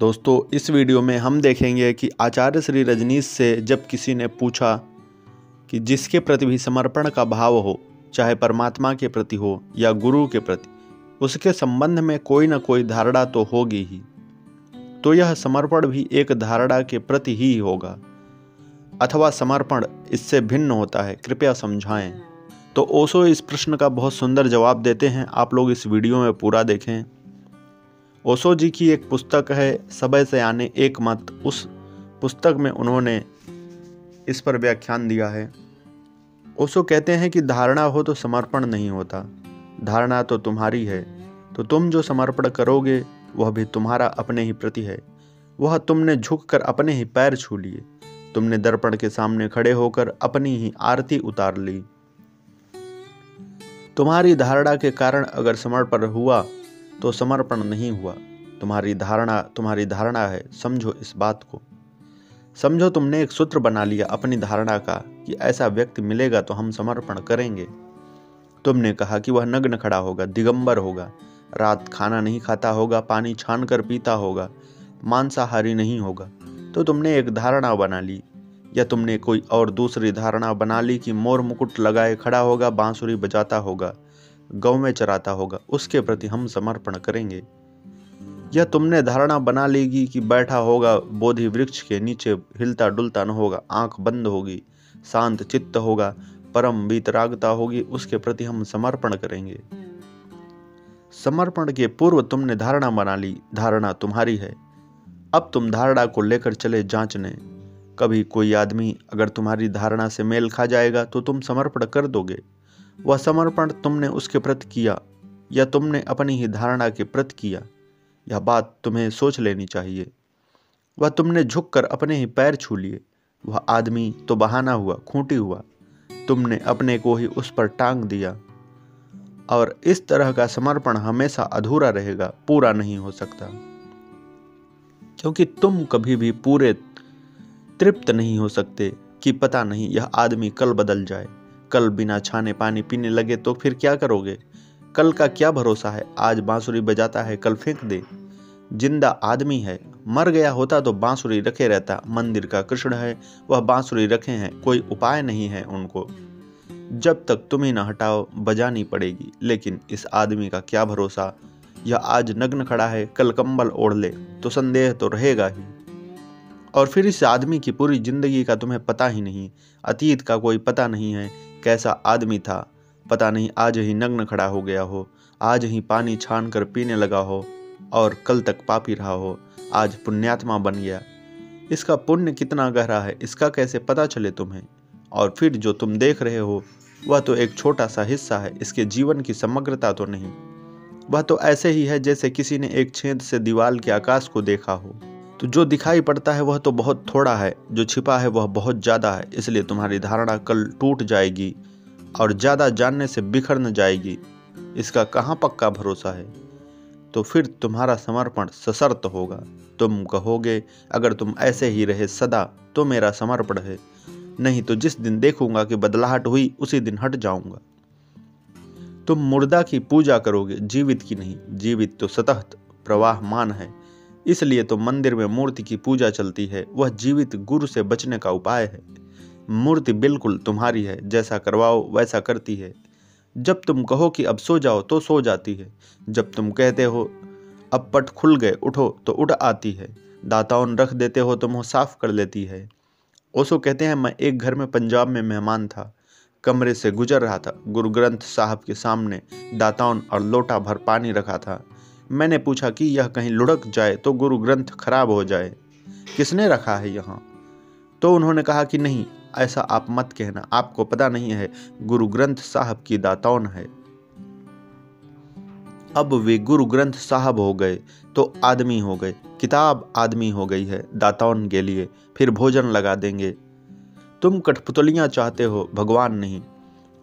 दोस्तों, इस वीडियो में हम देखेंगे कि आचार्य श्री रजनीश से जब किसी ने पूछा कि जिसके प्रति भी समर्पण का भाव हो, चाहे परमात्मा के प्रति हो या गुरु के प्रति, उसके संबंध में कोई न कोई धारणा तो होगी ही, तो यह समर्पण भी एक धारणा के प्रति ही होगा अथवा समर्पण इससे भिन्न होता है, कृपया समझाएं। तो ओशो इस प्रश्न का बहुत सुंदर जवाब देते हैं, आप लोग इस वीडियो में पूरा देखें। ओशो जी की एक पुस्तक है सबय सयाने एक मत, उस पुस्तक में उन्होंने इस पर व्याख्यान दिया है। ओशो कहते हैं कि धारणा हो तो समर्पण नहीं होता, धारणा तो तुम्हारी है, तो तुम जो समर्पण करोगे वह भी तुम्हारा अपने ही प्रति है। वह तुमने झुककर अपने ही पैर छू लिए, तुमने दर्पण के सामने खड़े होकर अपनी ही आरती उतार ली। तुम्हारी धारणा के कारण अगर समर्पण हुआ तो समर्पण नहीं हुआ। तुम्हारी धारणा है, समझो इस बात को। समझो तुमने एक सूत्र बना लिया अपनी धारणा का कि ऐसा व्यक्ति मिलेगा तो हम समर्पण करेंगे। तुमने कहा कि वह नग्न खड़ा होगा, दिगंबर होगा, रात खाना नहीं खाता होगा, पानी छान कर पीता होगा, मांसाहारी नहीं होगा। तो तुमने एक धारणा बना ली, या तुमने कोई और दूसरी धारणा बना ली कि मोर मुकुट लगाए खड़ा होगा, बांसुरी बजाता होगा, गौ में चराता होगा, उसके प्रति हम समर्पण करेंगे। या तुमने धारणा बना लेगी कि बैठा होगा बोधि वृक्ष के नीचे, हिलता डुलता न होगा, आंख बंद होगी, शांत चित्त होगा, परम वीतरागता होगी, उसके प्रति हम समर्पण करेंगे। समर्पण के पूर्व तुमने धारणा बना ली, धारणा तुम्हारी है। अब तुम धारणा को लेकर चले जांचने। कभी कोई आदमी अगर तुम्हारी धारणा से मेल खा जाएगा तो तुम समर्पण कर दोगे। वह समर्पण तुमने उसके प्रति किया या तुमने अपनी ही धारणा के प्रति किया, यह बात तुम्हें सोच लेनी चाहिए। वह तुमने झुककर अपने ही पैर छू लिए, वह आदमी तो बहाना हुआ, खूंटी हुआ, तुमने अपने को ही उस पर टांग दिया। और इस तरह का समर्पण हमेशा अधूरा रहेगा, पूरा नहीं हो सकता, क्योंकि तुम कभी भी पूरे तृप्त नहीं हो सकते कि पता नहीं यह आदमी कल बदल जाए, कल बिना छाने पानी पीने लगे तो फिर क्या करोगे? कल का क्या भरोसा है? आज बांसुरी बजाता है, कल फेंक दे। जिंदा आदमी है, मर गया होता तो बांसुरी रखे रहता। मंदिर का कृष्ण है, वह बांसुरी रखे हैं, कोई उपाय नहीं है उनको। जब तक तुम ही न हटाओ बजानी पड़ेगी। लेकिन इस आदमी का क्या भरोसा, यह आज नग्न खड़ा है, कल कंबल ओढ़ ले तो संदेह तो रहेगा ही। और फिर इस आदमी की पूरी जिंदगी का तुम्हें पता ही नहीं, अतीत का कोई पता नहीं है, कैसा आदमी था पता नहीं, आज ही नग्न खड़ा हो गया हो, आज ही पानी छान कर पीने लगा हो और कल तक पापी रहा हो, आज पुण्यात्मा बन गया। इसका पुण्य कितना गहरा है इसका कैसे पता चले तुम्हें? और फिर जो तुम देख रहे हो वह तो एक छोटा सा हिस्सा है, इसके जीवन की समग्रता तो नहीं। वह तो ऐसे ही है जैसे किसी ने एक छेद से दीवार के आकाश को देखा हो। तो जो दिखाई पड़ता है वह तो बहुत थोड़ा है, जो छिपा है वह बहुत ज़्यादा है। इसलिए तुम्हारी धारणा कल टूट जाएगी और ज़्यादा जानने से बिखर न जाएगी, इसका कहाँ पक्का भरोसा है। तो फिर तुम्हारा समर्पण सशर्त होगा। तुम कहोगे अगर तुम ऐसे ही रहे सदा तो मेरा समर्पण है, नहीं तो जिस दिन देखूंगा कि बदलाहट हुई उसी दिन हट जाऊंगा। तुम मुर्दा की पूजा करोगे, जीवित की नहीं। जीवित तो सतह प्रवाहमान है, इसलिए तो मंदिर में मूर्ति की पूजा चलती है, वह जीवित गुरु से बचने का उपाय है। मूर्ति बिल्कुल तुम्हारी है, जैसा करवाओ वैसा करती है। जब तुम कहो कि अब सो जाओ तो सो जाती है, जब तुम कहते हो अब पट खुल गए उठो तो उठ आती है, दाताओं रख देते हो तो मुँह साफ कर लेती है। ओशो कहते हैं, मैं एक घर में पंजाब में मेहमान था, कमरे से गुजर रहा था, गुरु ग्रंथ साहब के सामने दाताओं और लोटा भर पानी रखा था। मैंने पूछा कि यह कहीं लुढ़क जाए तो गुरु ग्रंथ खराब हो जाए, किसने रखा है यहाँ? तो उन्होंने कहा कि नहीं, ऐसा आप मत कहना, आपको पता नहीं है, गुरु ग्रंथ साहब की दाताओं है। अब वे गुरु ग्रंथ साहब हो गए तो आदमी हो गए, किताब आदमी हो गई है दाताओं के लिए, फिर भोजन लगा देंगे। तुम कठपुतलियां चाहते हो, भगवान नहीं।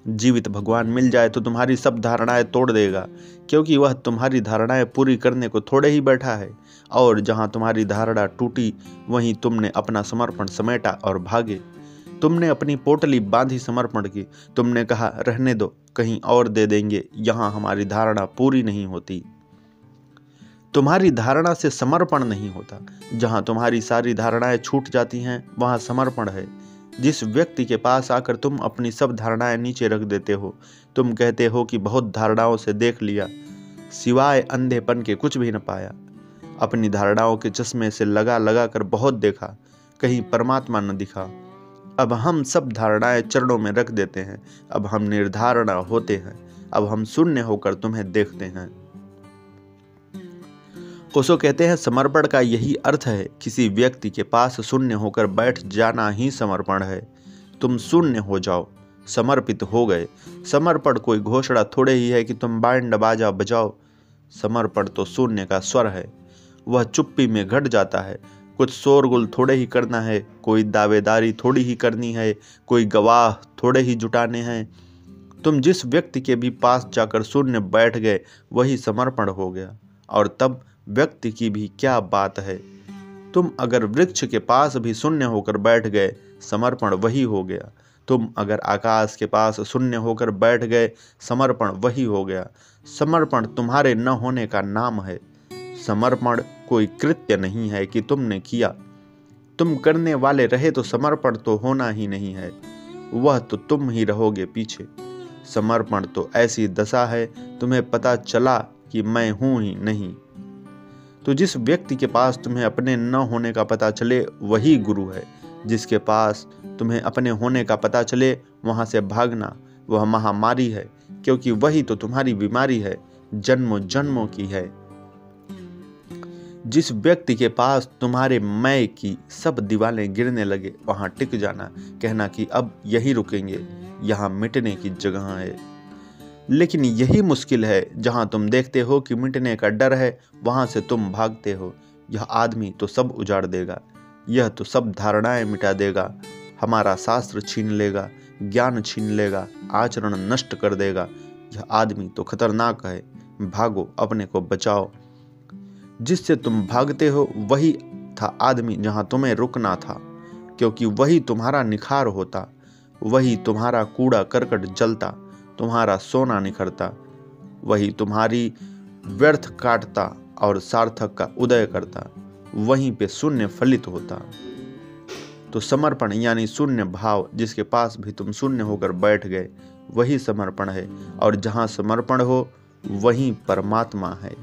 जीवित भगवान मिल जाए तो तुम्हारी सब धारणाएं तोड़ देगा, क्योंकि वह तुम्हारी धारणाएं पूरी करने को थोड़े ही बैठा है। और जहां तुम्हारी धारणा टूटी वहीं तुमने अपना समर्पण समेटा और भागे। तुमने अपनी पोटली बांधी समर्पण की, तुमने कहा रहने दो, कहीं और दे देंगे, यहाँ हमारी धारणा पूरी नहीं होती। तुम्हारी धारणा से समर्पण नहीं होता। जहाँ तुम्हारी सारी धारणाएं छूट जाती हैं वहाँ समर्पण है। जिस व्यक्ति के पास आकर तुम अपनी सब धारणाएं नीचे रख देते हो, तुम कहते हो कि बहुत धारणाओं से देख लिया, सिवाय अंधेपन के कुछ भी न पाया। अपनी धारणाओं के चश्मे से लगा लगा कर बहुत देखा, कहीं परमात्मा न दिखा। अब हम सब धारणाएं चरणों में रख देते हैं। अब हम निर्धारणा होते हैं। अब हम शून्य होकर तुम्हें देखते हैं। ओशो कहते हैं, समर्पण का यही अर्थ है। किसी व्यक्ति के पास शून्य होकर बैठ जाना ही समर्पण है। तुम शून्य हो जाओ, समर्पित हो गए। समर्पण कोई घोषणा थोड़े ही है कि तुम बैंड बाजा बजाओ। समर्पण तो शून्य का स्वर है। वह चुप्पी में घट जाता है। कुछ शोरगुल थोड़े ही करना है, कोई दावेदारी थोड़ी ही करनी है, कोई गवाह थोड़े ही जुटाने हैं। तुम जिस व्यक्ति के भी पास जाकर शून्य बैठ गए वही समर्पण हो गया। और तब व्यक्ति की भी क्या बात है। तुम अगर वृक्ष के पास भी शून्य होकर बैठ गए, समर्पण वही हो गया। तुम अगर आकाश के पास शून्य होकर बैठ गए, समर्पण वही हो गया। समर्पण तुम्हारे न होने का नाम है। समर्पण कोई कृत्य नहीं है कि तुमने किया। तुम करने वाले रहे तो समर्पण तो होना ही नहीं है। वह तो तुम ही रहोगे पीछे। समर्पण तो ऐसी दशा है, तुम्हें पता चला कि मैं हूं ही नहीं। तो जिस व्यक्ति के पास तुम्हें अपने न होने का पता चले वही गुरु है। जिसके पास तुम्हें अपने होने का पता चले वहां से भागना वह महामारी है, क्योंकि वही तो तुम्हारी बीमारी है, जन्मों जन्मों की है। जिस व्यक्ति के पास तुम्हारे मैं की सब दीवारें गिरने लगे वहां टिक जाना, कहना कि अब यही रुकेंगे, यहाँ मिटने की जगह है। लेकिन यही मुश्किल है। जहां तुम देखते हो कि मिटने का डर है वहां से तुम भागते हो। यह आदमी तो सब उजाड़ देगा, यह तो सब धारणाएं मिटा देगा, हमारा शास्त्र छीन लेगा, ज्ञान छीन लेगा, आचरण नष्ट कर देगा। यह आदमी तो खतरनाक है, भागो, अपने को बचाओ। जिससे तुम भागते हो वही था आदमी जहां तुम्हें रुकना था, क्योंकि वही तुम्हारा निखार होता, वही तुम्हारा कूड़ा करकट जलता, तुम्हारा सोना निखरता, वही तुम्हारी व्यर्थ काटता और सार्थक का उदय करता, वहीं पे शून्य फलित होता। तो समर्पण यानी शून्य भाव, जिसके पास भी तुम शून्य होकर बैठ गए वही समर्पण है। और जहाँ समर्पण हो वहीं परमात्मा है।